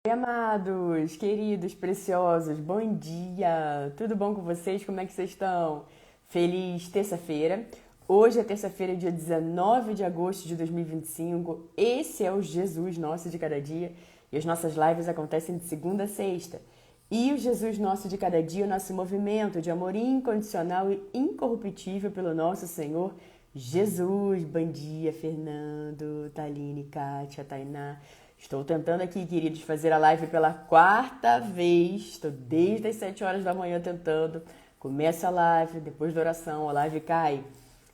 Oi, amados, queridos, preciosos, bom dia! Tudo bom com vocês? Como é que vocês estão? Feliz terça-feira. Hoje é terça-feira, dia 19 de agosto de 2025. Esse é o Jesus Nosso de Cada Dia e as nossas lives acontecem de segunda a sexta. E o Jesus Nosso de Cada Dia, o nosso movimento de amor incondicional e incorruptível pelo nosso Senhor Jesus. Bom dia, Fernando, Taline, Kátia, Tainá. Estou tentando aqui, queridos, fazer a live pela quarta vez. Estou desde as 7 horas da manhã tentando. Começa a live, depois da oração, a live cai.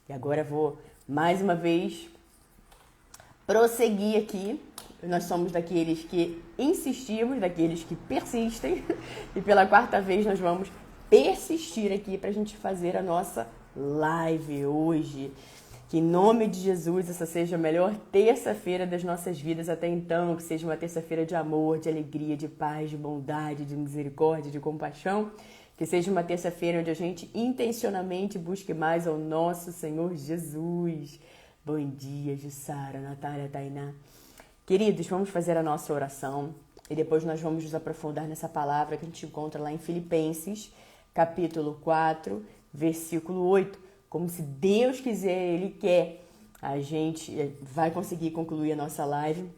E agora vou, mais uma vez, prosseguir aqui. Nós somos daqueles que insistimos, daqueles que persistem. E pela quarta vez nós vamos persistir aqui para a gente fazer a nossa live hoje. Que em nome de Jesus essa seja a melhor terça-feira das nossas vidas até então, que seja uma terça-feira de amor, de alegria, de paz, de bondade, de misericórdia, de compaixão, que seja uma terça-feira onde a gente intencionalmente busque mais ao nosso Senhor Jesus. Bom dia, Jussara, Natália, Tainá. Queridos, vamos fazer a nossa oração e depois nós vamos nos aprofundar nessa palavra que a gente encontra lá em Filipenses, capítulo 4, versículo 8. Como se Deus quiser, Ele quer, a gente vai conseguir concluir a nossa live.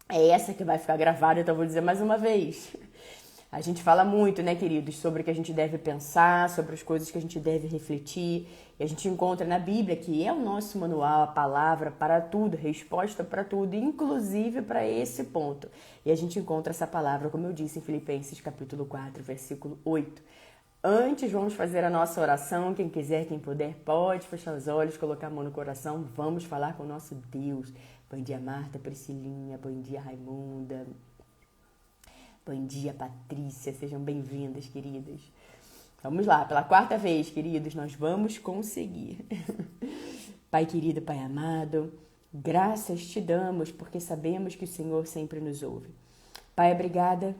É essa que vai ficar gravada, então eu vou dizer mais uma vez. A gente fala muito, né, queridos, sobre o que a gente deve pensar, sobre as coisas que a gente deve refletir. E a gente encontra na Bíblia, que é o nosso manual, a palavra para tudo, resposta para tudo, inclusive para esse ponto. E a gente encontra essa palavra, como eu disse, em Filipenses capítulo 4, versículo 8. Antes, vamos fazer a nossa oração. Quem quiser, quem puder, pode fechar os olhos, colocar a mão no coração. Vamos falar com o nosso Deus. Bom dia, Marta, Priscilinha. Bom dia, Raimunda. Bom dia, Patrícia. Sejam bem-vindas, queridas. Vamos lá, pela quarta vez, queridos, nós vamos conseguir. Pai querido, Pai amado, graças te damos porque sabemos que o Senhor sempre nos ouve. Pai, obrigada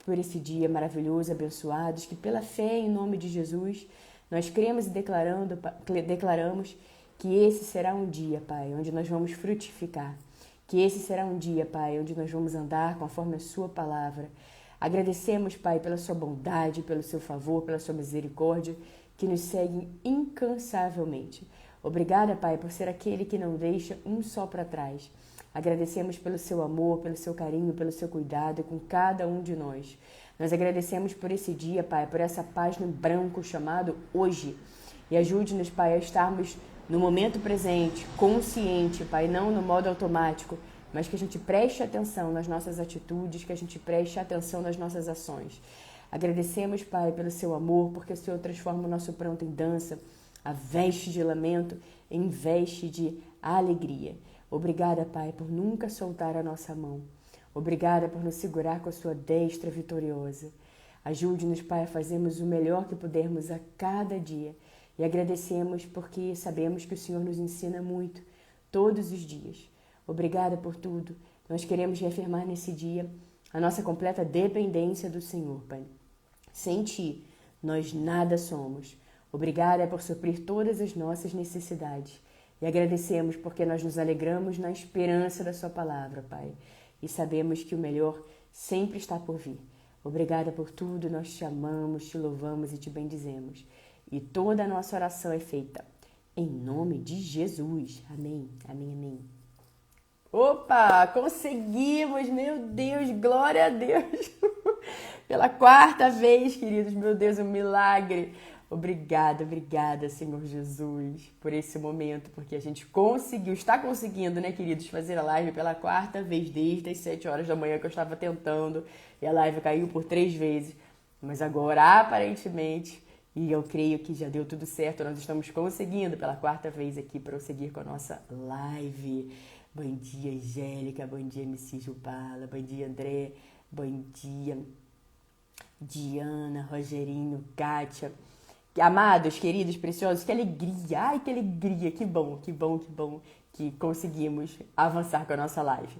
por esse dia maravilhoso, abençoados, que pela fé em nome de Jesus, nós cremos e declaramos que esse será um dia, Pai, onde nós vamos frutificar. Que esse será um dia, Pai, onde nós vamos andar conforme a sua palavra. Agradecemos, Pai, pela sua bondade, pelo seu favor, pela sua misericórdia, que nos segue incansavelmente. Obrigada, Pai, por ser aquele que não deixa um só para trás. Agradecemos pelo seu amor, pelo seu carinho, pelo seu cuidado com cada um de nós. Nós agradecemos por esse dia, Pai, por essa página em branco chamado Hoje. E ajude-nos, Pai, a estarmos no momento presente, consciente, Pai, não no modo automático, mas que a gente preste atenção nas nossas atitudes, que a gente preste atenção nas nossas ações. Agradecemos, Pai, pelo seu amor, porque o Senhor transforma o nosso pranto em dança, a veste de lamento em veste de alegria. Obrigada, Pai, por nunca soltar a nossa mão. Obrigada por nos segurar com a sua destra vitoriosa. Ajude-nos, Pai, a fazermos o melhor que pudermos a cada dia. E agradecemos porque sabemos que o Senhor nos ensina muito, todos os dias. Obrigada por tudo. Nós queremos reafirmar nesse dia a nossa completa dependência do Senhor, Pai. Sem Ti, nós nada somos. Obrigada por suprir todas as nossas necessidades. E agradecemos porque nós nos alegramos na esperança da sua palavra, Pai. E sabemos que o melhor sempre está por vir. Obrigada por tudo, nós te amamos, te louvamos e te bendizemos. E toda a nossa oração é feita em nome de Jesus. Amém, amém, amém. Opa, conseguimos, meu Deus, glória a Deus. Pela quarta vez, queridos, meu Deus, um milagre. Obrigada, Senhor Jesus, por esse momento, porque a gente conseguiu, está conseguindo, né, queridos, fazer a live pela quarta vez, desde as 7 horas da manhã que eu estava tentando, e a live caiu por 3 vezes, mas agora, aparentemente, e eu creio que já deu tudo certo, nós estamos conseguindo pela quarta vez aqui prosseguir com a nossa live. Bom dia, Angélica, bom dia, MC Jubala, bom dia, André, bom dia, Diana, Rogerinho, Kátia. Amados, queridos, preciosos, que alegria, ai que alegria, que bom que conseguimos avançar com a nossa live.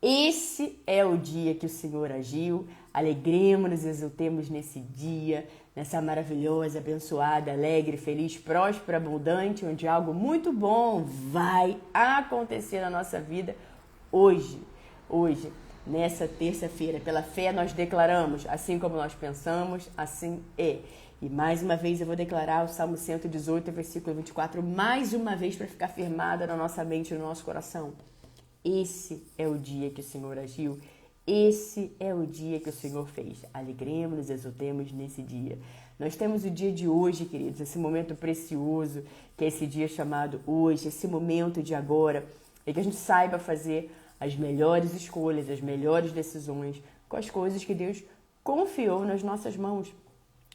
Esse é o dia que o Senhor agiu, alegremos-nos, exultemos nesse dia, nessa maravilhosa, abençoada, alegre, feliz, próspera, abundante, onde algo muito bom vai acontecer na nossa vida hoje. nessa terça-feira. Pela fé nós declaramos, assim como nós pensamos, assim é. E mais uma vez eu vou declarar o Salmo 118, versículo 24, mais uma vez para ficar firmada na nossa mente e no nosso coração. Esse é o dia que o Senhor agiu, esse é o dia que o Senhor fez. Alegremos-nos, exultemos nesse dia. Nós temos o dia de hoje, queridos, esse momento precioso, que é esse dia chamado hoje, esse momento de agora, e que a gente saiba fazer as melhores escolhas, as melhores decisões com as coisas que Deus confiou nas nossas mãos.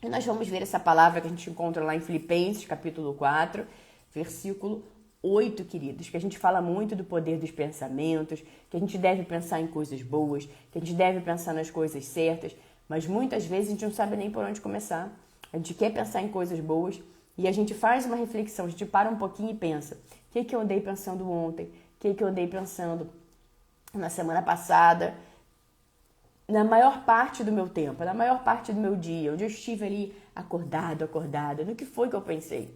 E nós vamos ver essa palavra que a gente encontra lá em Filipenses, capítulo 4, versículo 8, queridos, que a gente fala muito do poder dos pensamentos, que a gente deve pensar em coisas boas, que a gente deve pensar nas coisas certas, mas muitas vezes a gente não sabe nem por onde começar. A gente quer pensar em coisas boas e a gente faz uma reflexão, a gente para um pouquinho e pensa, o que eu andei pensando ontem? O que eu andei pensando na semana passada? Na maior parte do meu tempo, na maior parte do meu dia, onde eu estive ali acordada, no que foi que eu pensei?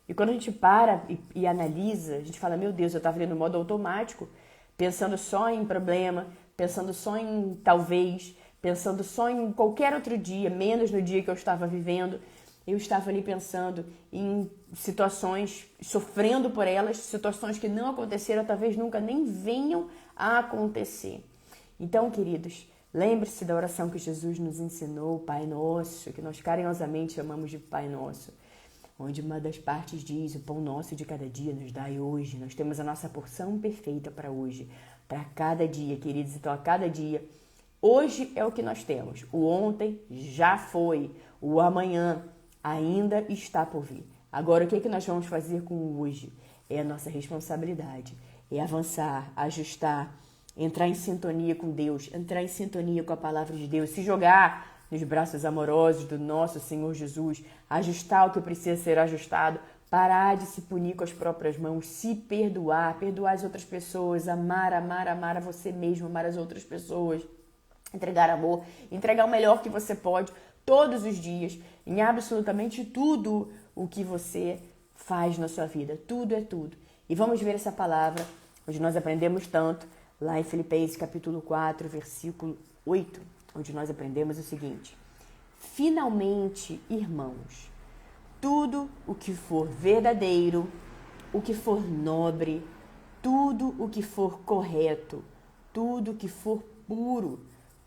E quando a gente para e analisa, a gente fala, meu Deus, eu estava ali no modo automático, pensando só em problema, pensando só em talvez, pensando só em qualquer outro dia, menos no dia que eu estava vivendo. Eu estava ali pensando em situações, sofrendo por elas, situações que não aconteceram, talvez nunca nem venham a acontecer. Então, queridos, lembre-se da oração que Jesus nos ensinou, Pai Nosso, que nós carinhosamente chamamos de Pai Nosso, onde uma das partes diz, o pão nosso de cada dia nos dai hoje. Nós temos a nossa porção perfeita para hoje, para cada dia, queridos. Então, a cada dia, hoje é o que nós temos. O ontem já foi, o amanhã ainda está por vir. Agora, o que nós vamos fazer com o hoje? É a nossa responsabilidade, é avançar, ajustar, entrar em sintonia com Deus, entrar em sintonia com a palavra de Deus, se jogar nos braços amorosos do nosso Senhor Jesus, ajustar o que precisa ser ajustado, parar de se punir com as próprias mãos, se perdoar, perdoar as outras pessoas, amar a você mesmo, amar as outras pessoas, entregar amor, entregar o melhor que você pode todos os dias, em absolutamente tudo o que você faz na sua vida. Tudo é tudo. E vamos ver essa palavra, onde nós aprendemos tanto, lá em Filipenses capítulo 4, versículo 8, onde nós aprendemos o seguinte: finalmente, irmãos, tudo o que for verdadeiro, o que for nobre, tudo o que for correto, tudo o que for puro,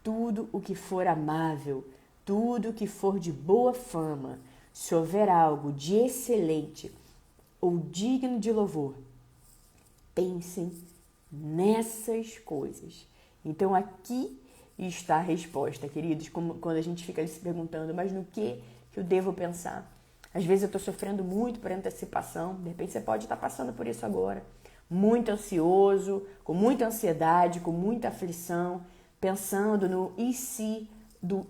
tudo o que for amável, tudo o que for de boa fama, se houver algo de excelente ou digno de louvor, pensem nessas coisas. Então aqui está a resposta, queridos, quando a gente fica ali se perguntando, mas no que eu devo pensar? Às vezes eu estou sofrendo muito por antecipação, de repente você pode estar passando por isso agora, muito ansioso, com muita ansiedade, com muita aflição, pensando no e se,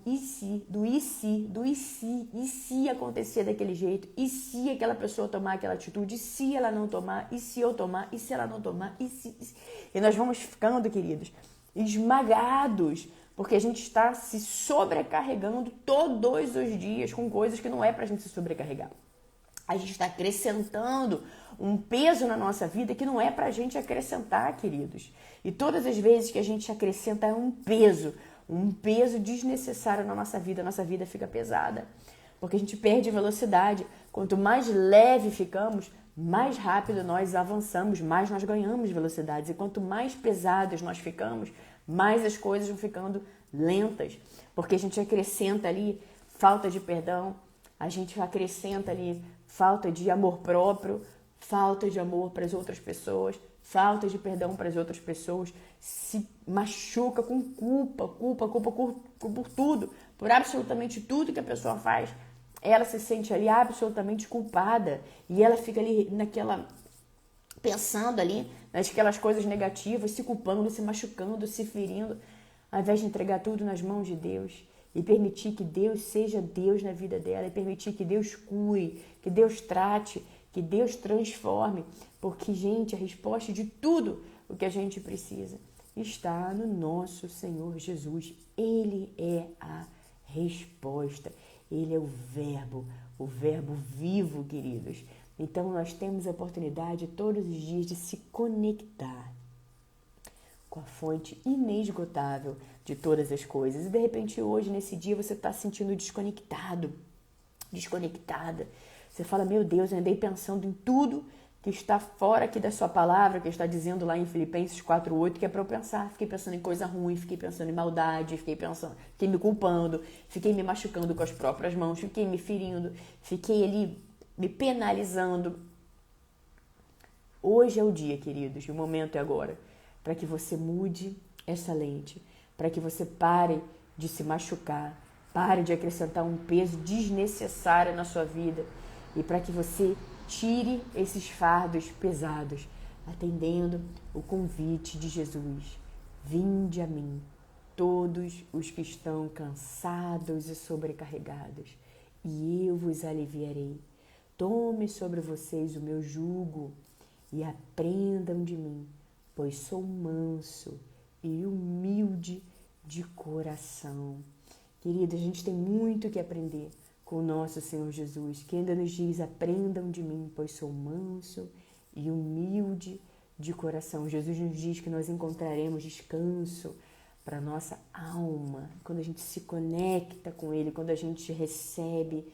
e se acontecer daquele jeito, e se aquela pessoa tomar aquela atitude, e se ela não tomar, e se eu tomar, e se ela não tomar, e se... E nós vamos ficando, queridos, esmagados, porque a gente está se sobrecarregando todos os dias com coisas que não é pra gente se sobrecarregar. A gente está acrescentando um peso na nossa vida que não é pra gente acrescentar, queridos. E todas as vezes que a gente acrescenta um peso desnecessário na nossa vida fica pesada. Porque a gente perde velocidade. Quanto mais leve ficamos, mais rápido nós avançamos, mais nós ganhamos velocidades. E quanto mais pesados nós ficamos, mais as coisas vão ficando lentas. Porque a gente acrescenta ali falta de perdão, a gente acrescenta ali falta de amor próprio, falta de amor para as outras pessoas, falta de perdão para as outras pessoas, se machuca com culpa por tudo, por absolutamente tudo que a pessoa faz. Ela se sente ali absolutamente culpada e ela fica ali pensando ali naquelas coisas negativas, se culpando, se machucando, se ferindo, ao invés de entregar tudo nas mãos de Deus e permitir que Deus seja Deus na vida dela, e permitir que Deus cure, que Deus trate, que Deus transforme, porque, gente, a resposta de tudo o que a gente precisa está no nosso Senhor Jesus. Ele é a resposta, Ele é o verbo vivo, queridos. Então, nós temos a oportunidade todos os dias de se conectar com a fonte inesgotável de todas as coisas. E de repente hoje, nesse dia, você está se sentindo desconectado, desconectada. Você fala, meu Deus, eu andei pensando em tudo que está fora aqui da sua palavra, que está dizendo lá em Filipenses 4:8, que é para eu pensar. Fiquei pensando em coisa ruim, fiquei pensando em maldade, fiquei me culpando, fiquei me machucando com as próprias mãos, fiquei me ferindo, fiquei ali me penalizando. Hoje é o dia, queridos, o momento é agora, para que você mude essa lente, para que você pare de se machucar, pare de acrescentar um peso desnecessário na sua vida e para que você tire esses fardos pesados, atendendo o convite de Jesus. Vinde a mim, todos os que estão cansados e sobrecarregados, e eu vos aliviarei. Tome sobre vocês o meu jugo e aprendam de mim, pois sou manso e humilde de coração. Querida, a gente tem muito que aprender com o nosso Senhor Jesus, que ainda nos diz, aprendam de mim, pois sou manso e humilde de coração. Jesus nos diz que nós encontraremos descanso para a nossa alma, quando a gente se conecta com Ele, quando a gente recebe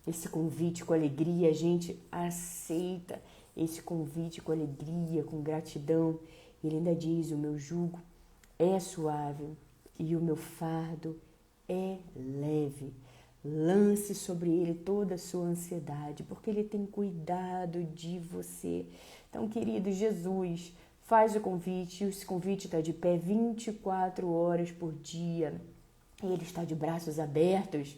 esse convite com alegria, a gente aceita esse convite com alegria, com gratidão. Ele ainda diz, o meu jugo é suave e o meu fardo é leve. Lance sobre ele toda a sua ansiedade, porque ele tem cuidado de você. Então, querido, Jesus faz o convite, esse convite está de pé 24 horas por dia. Ele está de braços abertos,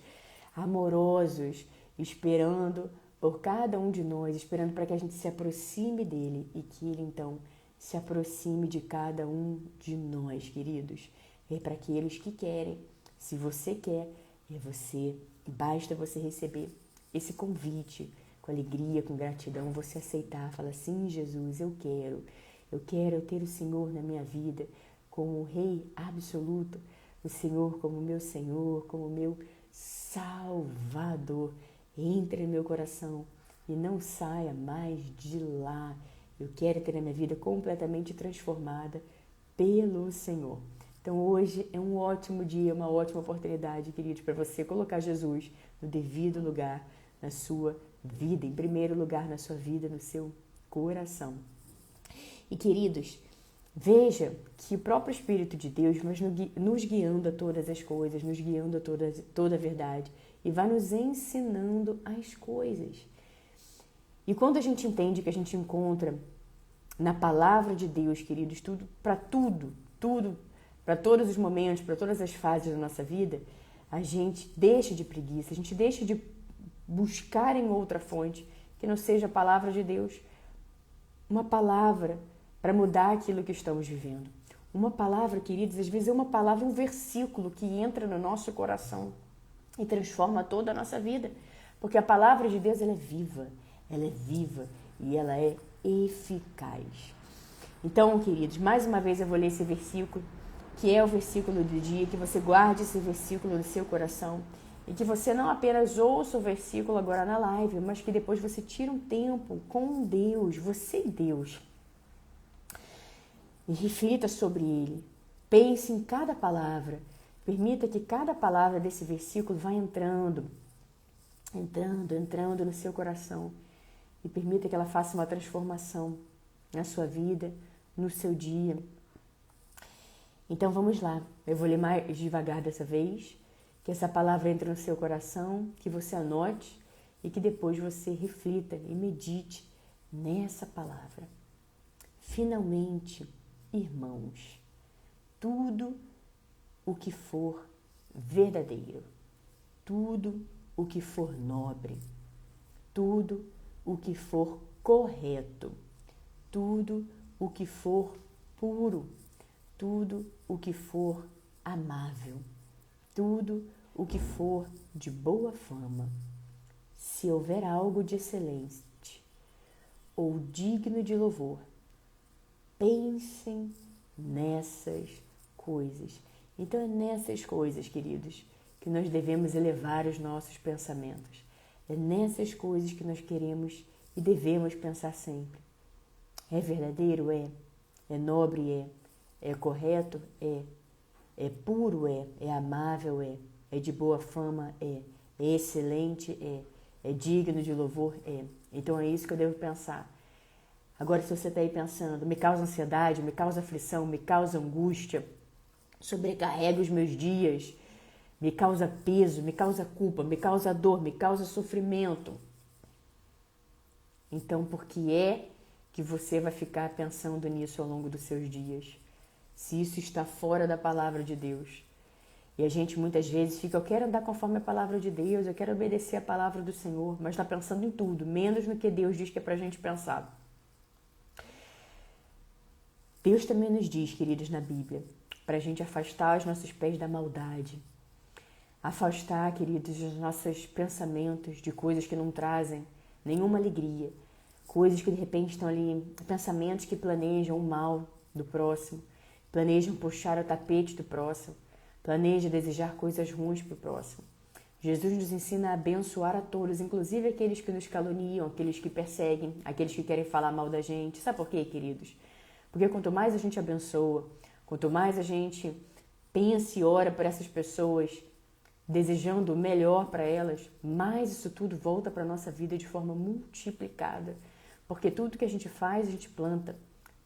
amorosos, esperando por cada um de nós, esperando para que a gente se aproxime dele e que ele, então, se aproxime de cada um de nós, queridos. É para aqueles que querem. Se você quer, é você. Basta você receber esse convite com alegria, com gratidão, você aceitar, falar, sim, Jesus, eu quero ter o Senhor na minha vida como o Rei absoluto, o Senhor como meu Senhor, como meu Salvador. Entre no meu coração e não saia mais de lá. Eu quero ter a minha vida completamente transformada pelo Senhor. Então hoje é um ótimo dia, uma ótima oportunidade, queridos, para você colocar Jesus no devido lugar na sua vida, em primeiro lugar na sua vida, no seu coração. E queridos, veja que o próprio Espírito de Deus vai nos guiando a todas as coisas, nos guiando a toda a verdade e vai nos ensinando as coisas. E quando a gente entende que a gente encontra na palavra de Deus, queridos, para todos os momentos, para todas as fases da nossa vida, a gente deixa de preguiça, a gente deixa de buscar em outra fonte que não seja a palavra de Deus. Uma palavra para mudar aquilo que estamos vivendo. Uma palavra, queridos, às vezes é uma palavra, um versículo que entra no nosso coração e transforma toda a nossa vida. Porque a palavra de Deus, ela é viva e ela é eficaz. Então, queridos, mais uma vez eu vou ler esse versículo, que é o versículo do dia, que você guarde esse versículo no seu coração e que você não apenas ouça o versículo agora na live, mas que depois você tire um tempo com Deus, você e Deus, e reflita sobre ele. Pense em cada palavra. Permita que cada palavra desse versículo vá entrando no seu coração e permita que ela faça uma transformação na sua vida, no seu dia. Então vamos lá, eu vou ler mais devagar dessa vez, que essa palavra entre no seu coração, que você anote e que depois você reflita e medite nessa palavra. Finalmente, irmãos, tudo o que for verdadeiro, tudo o que for nobre, tudo o que for correto, tudo o que for puro, tudo o que for amável, tudo o que for de boa fama, se houver algo de excelente ou digno de louvor, pensem nessas coisas. Então é nessas coisas, queridos, que nós devemos elevar os nossos pensamentos. É nessas coisas que nós queremos e devemos pensar sempre. É verdadeiro? É. É nobre? É correto? É. É puro? É amável? É de boa fama? É excelente? É digno de louvor? É. Então é isso que eu devo pensar. Agora, se você está aí pensando, me causa ansiedade, me causa aflição, me causa angústia, sobrecarrega os meus dias, me causa peso, me causa culpa, me causa dor, me causa sofrimento. Então, por que é que você vai ficar pensando nisso ao longo dos seus dias? Se isso está fora da palavra de Deus. E a gente muitas vezes fica, eu quero andar conforme a palavra de Deus, eu quero obedecer a palavra do Senhor, mas está pensando em tudo, menos no que Deus diz que é para a gente pensar. Deus também nos diz, queridos, na Bíblia, para a gente afastar os nossos pés da maldade. Afastar, queridos, os nossos pensamentos de coisas que não trazem nenhuma alegria. Coisas que de repente estão ali, pensamentos que planejam o mal do próximo, planejam puxar o tapete do próximo, planejam desejar coisas ruins para o próximo. Jesus nos ensina a abençoar a todos, inclusive aqueles que nos caluniam, aqueles que perseguem, aqueles que querem falar mal da gente. Sabe por quê, queridos? Porque quanto mais a gente abençoa, quanto mais a gente pensa e ora por essas pessoas, desejando o melhor para elas, mais isso tudo volta para a nossa vida de forma multiplicada. Porque tudo que a gente faz, a gente planta.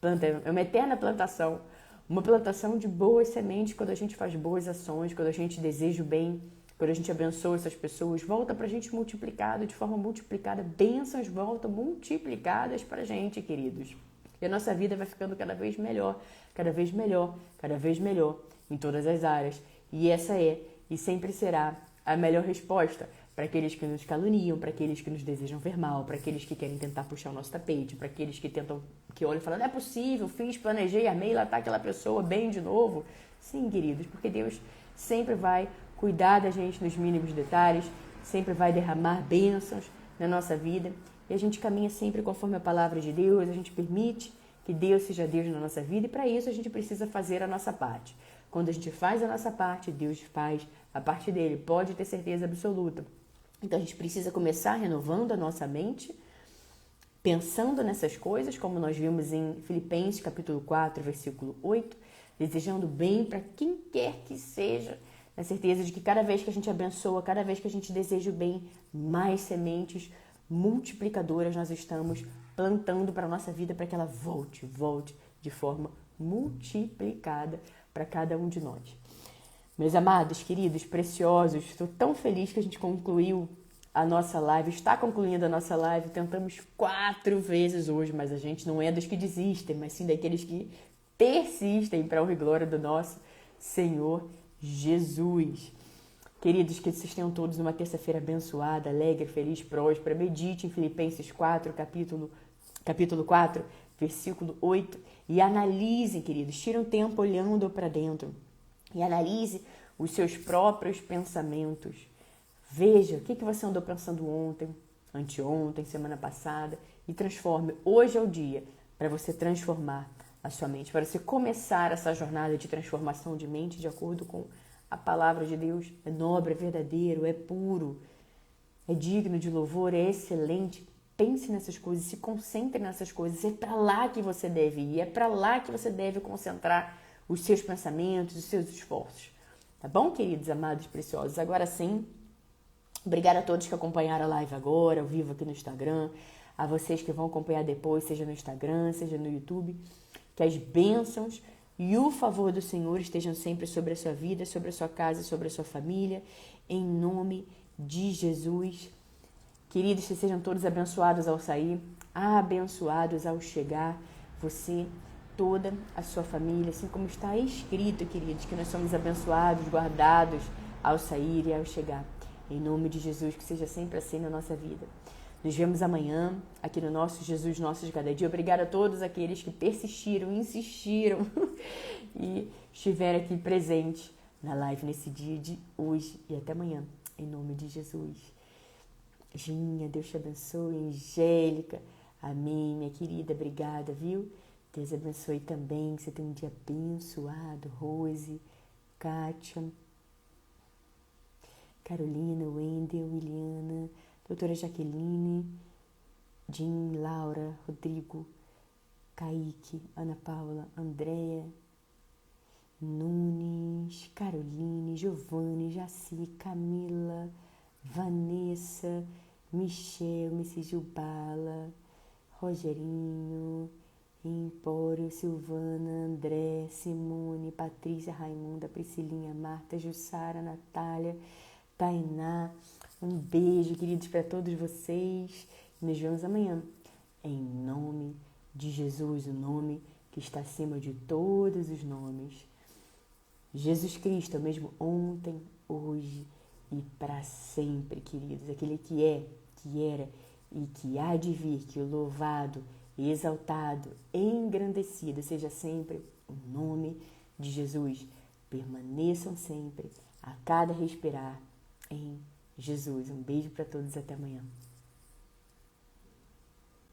Planta é uma eterna plantação. Uma plantação de boas sementes quando a gente faz boas ações, quando a gente deseja o bem, quando a gente abençoa essas pessoas, volta para a gente multiplicado, de forma multiplicada. Bênçãos voltam multiplicadas para a gente, queridos. E a nossa vida vai ficando cada vez melhor, cada vez melhor, cada vez melhor em todas as áreas. E essa é e sempre será a melhor resposta para aqueles que nos caluniam, para aqueles que nos desejam ver mal, para aqueles que querem tentar puxar o nosso tapete, para aqueles que tentam, que olham e falam, não é possível, fiz, planejei, amei, lá tá aquela pessoa bem de novo. Sim, queridos, porque Deus sempre vai cuidar da gente nos mínimos detalhes, sempre vai derramar bênçãos na nossa vida. E a gente caminha sempre conforme a palavra de Deus, a gente permite que Deus seja Deus na nossa vida e para isso a gente precisa fazer a nossa parte. Quando a gente faz a nossa parte, Deus faz a parte dele, pode ter certeza absoluta. Então a gente precisa começar renovando a nossa mente, pensando nessas coisas, como nós vimos em Filipenses capítulo 4, versículo 8, desejando bem para quem quer que seja, na certeza de que cada vez que a gente abençoa, cada vez que a gente deseja o bem, mais sementes multiplicadoras nós estamos plantando para a nossa vida para que ela volte de forma multiplicada para cada um de nós. Meus amados, queridos, preciosos, estou tão feliz que a gente concluiu a nossa live, está concluindo a nossa live, tentamos 4 vezes hoje, mas a gente não é dos que desistem, mas sim daqueles que persistem para a honra e glória do nosso Senhor Jesus. Queridos, que vocês tenham todos uma terça-feira abençoada, alegre, feliz, próspera. Medite em Filipenses 4, capítulo 4, versículo 8 e analisem, queridos, tire um tempo olhando para dentro e analise os seus próprios pensamentos. Veja o que você andou pensando ontem, anteontem, semana passada e transforme. Hoje é o dia para você transformar a sua mente, para você começar essa jornada de transformação de mente de acordo com a palavra de Deus. É nobre, é verdadeiro, é puro, é digno de louvor, é excelente. Pense nessas coisas, se concentre nessas coisas. É para lá que você deve ir, é para lá que você deve concentrar os seus pensamentos, os seus esforços. Tá bom, queridos, amados, preciosos? Agora sim, obrigada a todos que acompanharam a live agora, ao vivo aqui no Instagram, a vocês que vão acompanhar depois, seja no Instagram, seja no YouTube, que as bênçãos e o favor do Senhor estejam sempre sobre a sua vida, sobre a sua casa, sobre a sua família, em nome de Jesus. Queridos, que sejam todos abençoados ao sair, abençoados ao chegar, você, toda a sua família, assim como está escrito, queridos, que nós somos abençoados, guardados ao sair e ao chegar. Em nome de Jesus, que seja sempre assim na nossa vida. Nos vemos amanhã, aqui no nosso Jesus Nosso de Cada Dia. Obrigada a todos aqueles que persistiram, insistiram e estiveram aqui presentes na live nesse dia de hoje. E até amanhã, em nome de Jesus. Ginha, Deus te abençoe. Angélica, amém, minha querida, obrigada, viu? Deus abençoe também, que você tenha um dia abençoado. Rose, Kátia, Carolina, Wendel, Williana, doutora Jaqueline, Jean, Laura, Rodrigo, Kaique, Ana Paula, Andréia, Nunes, Caroline, Giovanni, Jaci, Camila, Vanessa, Michel, Mrs. Jubala, Rogerinho, Empório, Silvana, André, Simone, Patrícia, Raimunda, Priscilinha, Marta, Jussara, Natália, Tainá. Um beijo, queridos, para todos vocês. Nos vemos amanhã. Em nome de Jesus, o nome que está acima de todos os nomes. Jesus Cristo, é o mesmo ontem, hoje e para sempre, queridos. Aquele que é, que era e que há de vir, que o louvado, exaltado, engrandecido seja sempre o nome de Jesus. Permaneçam sempre, a cada respirar, em Jesus. Um beijo para todos, até amanhã.